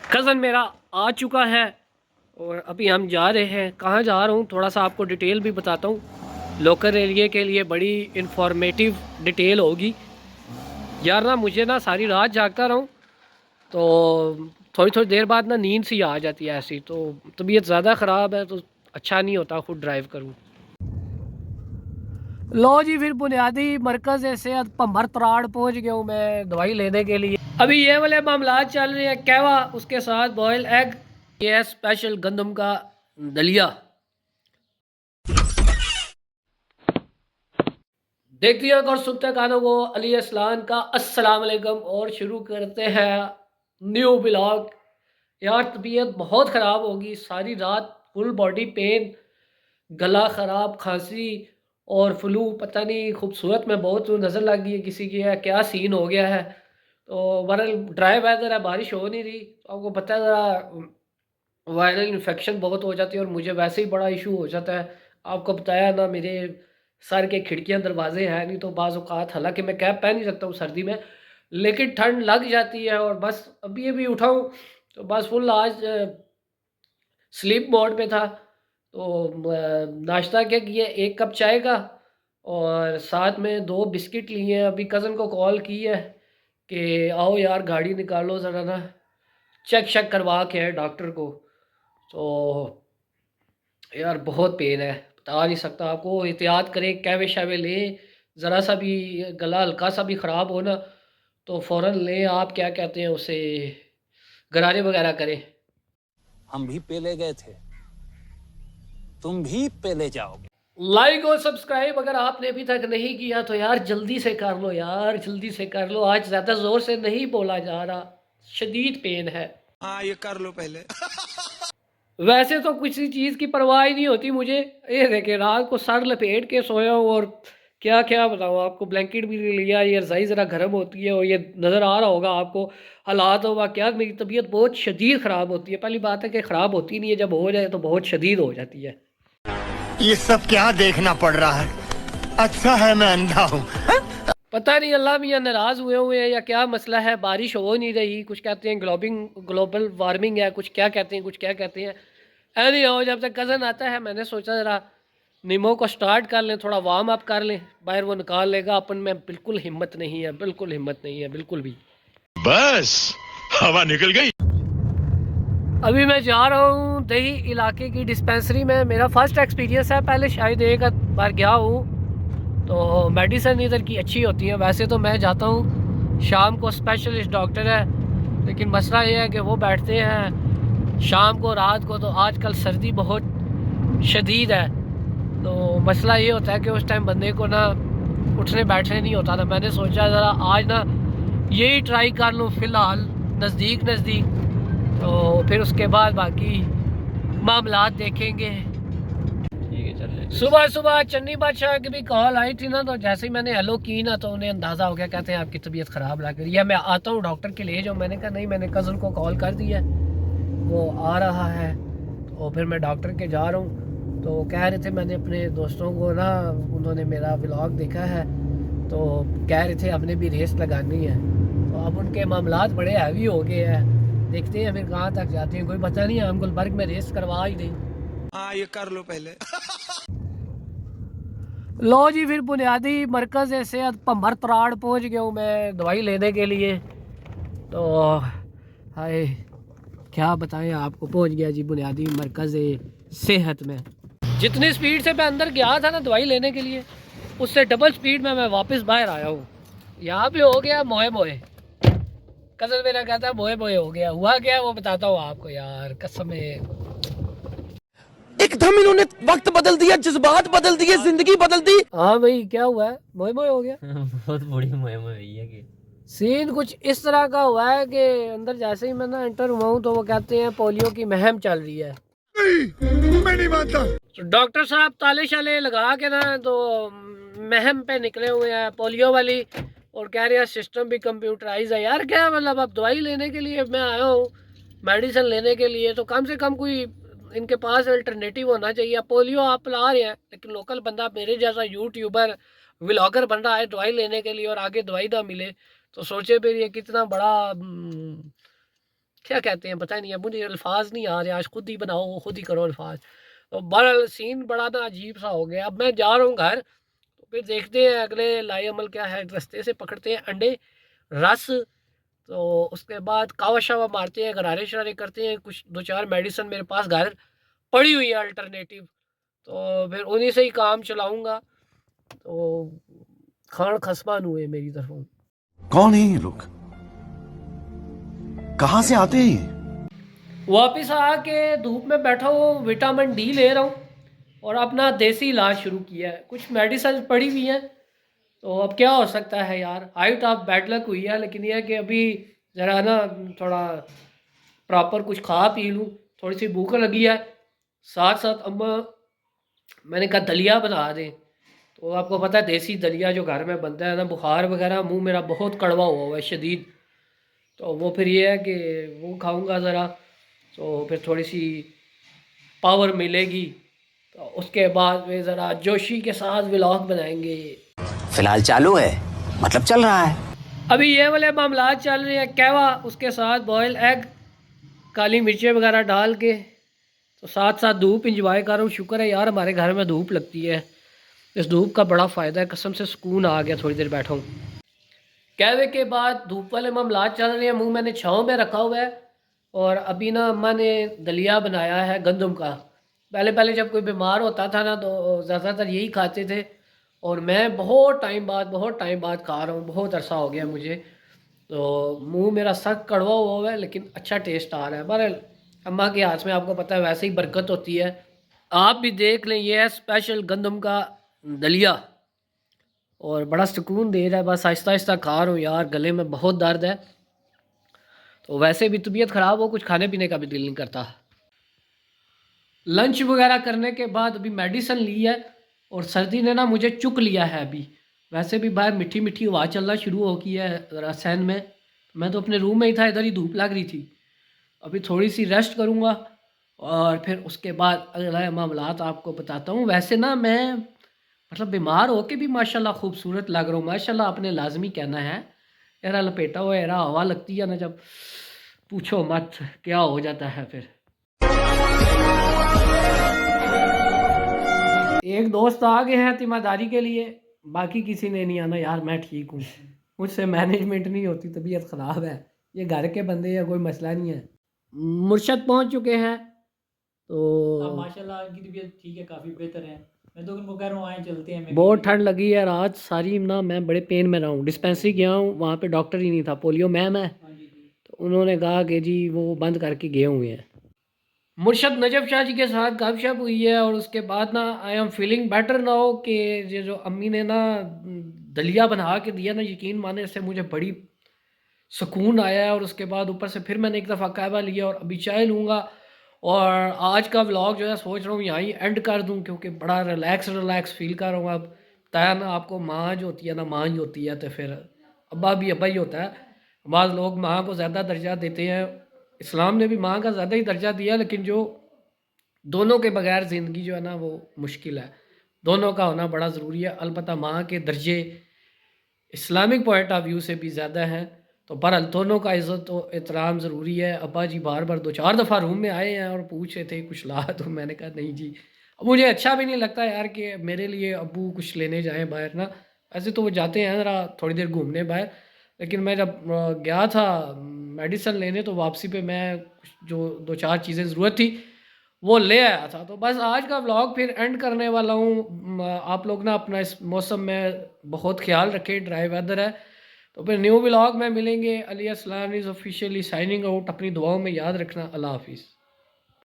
Cousin मेरा आ चुका है और अभी हम जा रहे हैं। कहाँ जा रहा हूँ थोड़ा सा आपको डिटेल भी बताता हूँ। लोकल एरिया के लिए बड़ी इंफॉर्मेटिव डिटेल होगी यार। ना मुझे ना सारी रात जागता रहूँ तो थोड़ी थोड़ी देर बाद ना नींद सी आ जाती है ऐसी, तो तबीयत ज़्यादा ख़राब है तो अच्छा नहीं होता खुद ड्राइव करूँ। लो जी, फिर बुनियादी मरकज़ सेहत भंबर तराड़ पहुँच गया हूँ मैं दवाई लेने के लिए। अभी ये वाले मामला चल रहे हैं, कहवा उसके साथ बॉयल एग, ये है स्पेशल गंदम का दलिया। देखती हैं और सुनते कानों को अली असलान का अस्सलाम वालेकुम और शुरू करते हैं न्यू ब्लॉग। यार तबीयत बहुत ख़राब होगी, सारी रात फुल बॉडी पेन, गला ख़राब, खांसी और फ्लू। पता नहीं खूबसूरत में बहुत नज़र लग गई है किसी की, है क्या सीन हो गया है। तो बहरहाल ड्राई वेदर है, बारिश हो नहीं रही, तो आपको पता है ज़रा वायरल इन्फेक्शन बहुत हो जाती है और मुझे वैसे ही बड़ा इशू हो जाता है। आपको बताया ना, मेरे सर के खिड़कियां दरवाजे हैं नहीं, तो बाज़ औक़ात हालांकि मैं कैप पहन नहीं सकता हूँ सर्दी में, लेकिन ठंड लग जाती है। और बस अभी अभी उठाऊँ तो बस फुल आज स्लीप मोड पे था। तो नाश्ता क्या किया, एक कप चाय का और साथ में 2 बिस्किट लिए हैं। अभी कज़न को कॉल की है कि आओ यार गाड़ी निकालो ज़रा ना, चेक शक करवा के है डॉक्टर को। तो यार बहुत पेन है, बता नहीं सकता आपको। एहतियात करें, कैवे शैवे लें, ज़रा सा भी गला हल्का सा भी ख़राब हो ना तो फ़ौरन लें। आप क्या कहते हैं उसे, गरारे वगैरह करें। हम भी पेले गए थे, तुम भी पेले जाओगे। लाइक और सब्सक्राइब अगर आपने अभी तक नहीं किया तो यार जल्दी से कर लो यार, जल्दी से कर लो। आज ज़्यादा ज़ोर से नहीं बोला जा रहा, शदीद पेन है। हाँ ये कर लो पहले। वैसे तो किसी चीज़ की परवाह ही नहीं होती मुझे। ये देखे रात को सर लपेट के सोया हूँ और क्या क्या बताऊँ आपको, ब्लैंकेट भी लिया, ये रज़ाई ज़रा गर्म होती है और ये नज़र आ रहा होगा आपको हालात और वाक़यात। मेरी तबीयत बहुत शदीद ख़राब होती है। पहली बात है कि ख़राब होती नहीं है, जब हो जाए तो बहुत शदीद हो जाती है। ये सब क्या देखना पड़ रहा है? अच्छा है मैं अंधा हूँ। पता नहीं अल्लाह मियाँ नाराज़ हुए हैं या क्या मसला है, बारिश हो नहीं रही। कुछ कहते हैं ग्लोबल वार्मिंग है, कुछ क्या कहते हैं, कुछ क्या कहते हैं। एनी हो, जब तक कज़न आता है मैंने सोचा ज़रा नीमो को स्टार्ट कर लें, थोड़ा वार्म अप कर लें, बाहर वो निकाल लेगा। अपन में बिल्कुल हिम्मत नहीं है, बिल्कुल हिम्मत नहीं है, बिल्कुल भी। बस हवा निकल गई। अभी मैं जा रहा हूँ दही इलाके की डिस्पेंसरी में। मेरा फर्स्ट एक्सपीरियंस है, पहले शायद एक बार गया हूँ। तो मेडिसिन इधर की अच्छी होती है। वैसे तो मैं जाता हूँ शाम को, स्पेशलिस्ट डॉक्टर है, लेकिन मसला ये है कि वो बैठते हैं शाम को, रात को। तो आजकल सर्दी बहुत शदीद है, तो मसला ये होता है कि उस टाइम बंदे को ना उठने बैठने नहीं होता था। मैंने सोचा ज़रा आज ना यही ट्राई कर लूँ फ़िलहाल, नज़दीक नज़दीक, तो फिर उसके बाद बाकी मामलात देखेंगे। सुबह सुबह चन्नी बादशाह की भी कॉल आई थी ना, तो जैसे ही मैंने हेलो की ना तो उन्हें अंदाज़ा हो गया। कहते हैं आपकी तबीयत ख़राब लग रही है, मैं आता हूँ डॉक्टर के लिए। जो मैंने कहा नहीं, मैंने कज़न को कॉल कर दिया, वो आ रहा है। तो फिर मैं डॉक्टर के जा रहा हूँ। तो कह रहे थे, मैंने अपने दोस्तों को ना, उन्होंने मेरा व्लॉग देखा है तो कह रहे थे हमने भी रेस लगानी है। तो अब उनके मामलात बड़े हैवी हो गए हैं, देखते हैं फिर कहाँ तक जाते हैं। कोई पता नहीं है, हम गुलबर्ग में रेस करवा ही नहीं। हाँ ये कर लो पहले। लो जी, फिर बुनियादी मरकज़ सेहत भंबर तराड़ पहुँच गया हूँ मैं दवाई लेने के लिए। तो हाय क्या बताएं आपको, पहुँच गया जी बुनियादी मरकज़ सेहत में। जितनी स्पीड से मैं अंदर गया था ना दवाई लेने के लिए, उससे डबल स्पीड में मैं वापस बाहर आया हूँ। यहाँ पे हो गया मोए मोए। कज़न मेरा कहता है मोए मोए हो गया। हुआ क्या वो बताता हूँ आपको यार, कसम है। एकदम इन्होंने वक्त बदल दिया, जज्बात बदल दिए, जिंदगी बदल दी। हाँ भाई, क्या हुआ है, मोए मोए हो गया। बहुत बड़ी मुहिम हुई है कि सीन कुछ इस तरह का हुआ है कि अंदर जैसे ही मैं ना एंटर हुआ हूँ तो वो कहते हैं पोलियो की मुहिम चल रही है। मैं नहीं मानता। तो डॉक्टर साहब ताले शाले लगा के ना तो मुहिम पे निकले हुए हैं पोलियो वाली, और कह रहे हैं सिस्टम भी कंप्यूटराइज है। यार क्या मतलब, अब दवाई लेने के लिए मैं आया हूँ, मेडिसिन लेने के लिए, तो कम से कम कोई इनके पास अल्टरनेटिव होना चाहिए। पोलियो आप ला रहे हैं, लेकिन लोकल बंदा मेरे जैसा यूट्यूबर व्लॉगर बन रहा है दवाई लेने के लिए और आगे दवाई ना मिले, तो सोचे फिर ये कितना बड़ा क्या कहते हैं पता नहीं है, मुझे अल्फाज नहीं आ रहे, आज खुद ही बनाओ खुद ही करो अल्फाज। तो बहरहाल सीन बड़ा ना अजीब सा हो गया। अब मैं जा रहा हूँ घर, तो फिर देखते हैं अगले लाए अमल क्या है। रास्ते से पकड़ते हैं अंडे रस, तो उसके बाद कावा शावा मारते हैं, गरारे शरारे करते हैं, कुछ 2-4 मेडिसिन मेरे पास घर पड़ी हुई है अल्टरनेटिव, तो फिर उन्हीं से ही काम चलाऊँगा। तो खान खसमान हुए मेरी तरफों। कौन है ये लोग, कहां से आते हैं ये? वापस आके धूप में बैठा हूँ, विटामिन डी ले रहा हूँ और अपना देसी इलाज शुरू किया है। कुछ मेडिसिन पड़ी हुई हैं, तो अब क्या हो सकता है यार, हाइट ऑफ बैड लक हुई है। लेकिन यह है कि अभी ज़रा ना थोड़ा प्रॉपर कुछ खा पी लूँ, थोड़ी सी भूख लगी है। साथ साथ अम्मा मैंने कहा दलिया बना दें, तो आपको पता है देसी दलिया जो घर में बनता है ना, बुखार वगैरह, मुंह मेरा बहुत कड़वा हुआ है शदीद, तो वो फिर ये है कि वो खाऊंगा ज़रा, तो फिर थोड़ी सी पावर मिलेगी। तो उसके बाद वे ज़रा जोशी के साथ व्लॉग बनाएंगे। फिलहाल चालू है, मतलब चल रहा है। अभी ये वाले मामला चल रहे हैं, कहवा उसके साथ बॉयल एग, काली मिर्चें वगैरह डाल के, तो साथ साथ धूप इंजॉय कर रहा हूँ। शुक्र है यार हमारे घर में धूप लगती है, इस धूप का बड़ा फ़ायदा है, कसम से सुकून आ गया। थोड़ी देर बैठा हूँ, कहवे के बाद धूप वाले मामला चल रहे हैं, मुंह मैंने छाँव में रखा हुआ है। और अभी ना अम्मा ने दलिया बनाया है गंदम का। पहले पहले जब कोई बीमार होता था ना, तो ज़्यादातर यही खाते थे, और मैं बहुत टाइम बाद खा रहा हूँ, बहुत अरसा हो गया मुझे। तो मुंह मेरा सख्त कड़वा हुआ है, लेकिन अच्छा टेस्ट आ रहा है। बहरहाल अम्मा के हाथ में आपको पता है वैसे ही बरकत होती है। आप भी देख लें, ये है स्पेशल गंदम का दलिया, और बड़ा सुकून दे रहा है। बस आहिस्ता आहिस्ता खा रहा हूँ यार, गले में बहुत दर्द है, तो वैसे भी तबीयत ख़राब हो, कुछ खाने पीने का भी दिल नहीं करता। लंच वगैरह करने के बाद अभी मेडिसिन ली है, और सर्दी ने ना मुझे चुक लिया है अभी। वैसे भी बाहर मीठी मीठी हवा चलना शुरू हो गई है रासैन में, मैं तो अपने रूम में ही था, इधर ही धूप लग रही थी। अभी थोड़ी सी रेस्ट करूँगा, और फिर उसके बाद अगला मामलात आपको बताता हूँ। वैसे ना मैं मतलब बीमार हो के भी माशाल्लाह खूबसूरत लग रहा हूँ, माशाल्लाह आपने लाजमी कहना है। यार लपेटा हुआ यार हवा लगती है ना जब, पूछो मत क्या हो जाता है। फिर एक दोस्त आ गए हैं तीमारदारी के लिए, बाकी किसी ने नहीं आना यार, मैं ठीक हूँ, मुझसे मैनेजमेंट नहीं होती, तबीयत ख़राब है, ये घर के बंदे या कोई मसला नहीं है। मुर्शद पहुँच चुके हैं, तो माशाल्लाह इनकी तबीयत ठीक है, काफ़ी बेहतर है। मैं तो उनको कह रहा हूँ आए चलते हैं। बहुत ठंड लगी है रात सारी ना, मैं बड़े पेन में रहा हूँ। डिस्पेंसरी गया हूँ, वहाँ पे डॉक्टर ही नहीं था, पोलियो मैम है, तो उन्होंने कहा कि जी वो बंद करके गए हुए हैं। मुर्शद नजफ शाह जी के साथ गपशप हुई है, और उसके बाद ना I am feeling better now कि ये जो अम्मी ने ना दलिया बना के दिया ना, यकीन माने से मुझे बड़ी सुकून आया है। और उसके बाद ऊपर से फिर मैंने एक दफ़ा कहवा लिया, और अभी चाय लूँगा। और आज का व्लॉग जो है सोच रहा हूँ यहाँ ही एंड कर दूँ, क्योंकि बड़ा रिलैक्स फील कर रहा हूँ। अब बताया ना आपको, माँ जो होती है ना, माँ ही होती है, तो फिर अब्बा भी अब्बा ही होता है। बाद लोग माँ को ज़्यादा दर्जा देते हैं, इस्लाम ने भी माँ का ज़्यादा ही दर्जा दिया, लेकिन जो दोनों के बगैर ज़िंदगी जो है ना वो मुश्किल है, दोनों का होना बड़ा ज़रूरी है। अलबत्ता माँ के दर्जे इस्लामिक पॉइंट ऑफ व्यू से भी ज़्यादा हैं, तो बहरहाल दोनों का इज़्ज़त और एहतराम ज़रूरी है। अब्बा जी बार बार 2-4 दफ़ा रूम में आए हैं और पूछ रहे थे कुछ ला, तो मैंने कहा नहीं जी। अब मुझे अच्छा भी नहीं लगता यार कि मेरे लिए अब्बू कुछ लेने जाएँ बाहर ना, ऐसे तो वो जाते हैं ज़रा थोड़ी देर घूमने बाहर, लेकिन मैं जब गया था मेडिसिन लेने, तो वापसी पे मैं जो 2-4 चीज़ें ज़रूरत थी वो ले आया था। तो बस आज का व्लॉग फिर एंड करने वाला हूँ। आप लोग ना अपना इस मौसम में बहुत ख्याल रखें, ड्राई वेदर है, तो फिर न्यू व्लॉग में मिलेंगे। Ali अस्लान is officially signing out. अपनी दुआओं में याद रखना। अल्लाह हाफिज़।